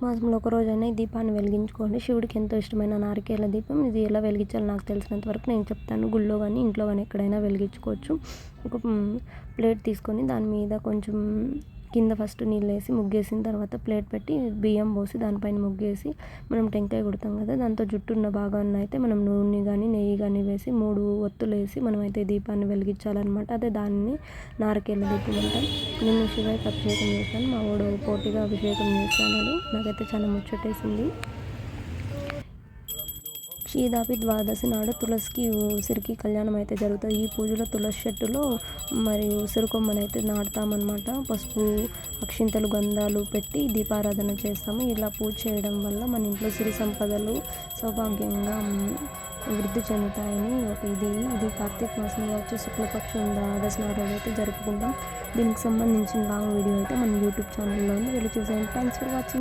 మాసంలో ఒక రోజైనా ఈ దీపాన్ని వెలిగించుకోండి. శివుడికి ఎంతో ఇష్టమైన నారికేల దీపం. ఇది ఎలా వెలిగించాలో నాకు తెలిసినంత వరకు నేను చెప్తాను. గుళ్ళో కానీ ఇంట్లో కానీ ఎక్కడైనా వెలిగించుకోవచ్చు. ఒక ప్లేట్ తీసుకొని దాని మీద కొంచెం కింద ఫస్ట్ నీళ్ళేసి ముగ్గేసిన తర్వాత ప్లేట్ పెట్టి బియ్యం పోసి దానిపైన ముగ్గేసి మనం టెంకాయ కొడతాం కదా, దాంతో జుట్టున్న భాగాన్ని అయితే మనం నూనె కానీ నెయ్యి కానీ వేసి 3 ఒత్తులు వేసి మనమైతే దీపాన్ని వెలిగించాలన్నమాట. అదే దాన్ని నారికేల దీపం అంటాం. నేను శివయ్యకి అభిషేకం చేశాను. మా వాడు పోటీగా అభిషేకం చేశాడు. నాకైతే చాలా ముచ్చటేసింది. క్షీరాబ్ది ద్వాదశి నాడు తులసికి ఉసిరికి కళ్యాణం అయితే జరుగుతుంది. ఈ పూజలో తులసి చెట్టులో మరియు ఉసిరి కొమ్మను అయితే నాటుతామన్నమాట. పసుపు, అక్షింతలు, గంధాలు పెట్టి దీపారాధన చేస్తాము. ఇలా పూజ చేయడం వల్ల మన ఇంట్లో సిరి సంపదలు సౌభాగ్యంగా వృద్ధి చెందుతాయని ఇది కార్తీక మాసంలో వచ్చే శుక్లపక్షం ద్వాదశి నాడు అయితే జరుపుకుంటాం. దీనికి సంబంధించిన లాంగ్ వీడియో అయితే మన యూట్యూబ్ ఛానల్లో ఉంది, వెళ్ళి చూసేయండి. Thanks for watching.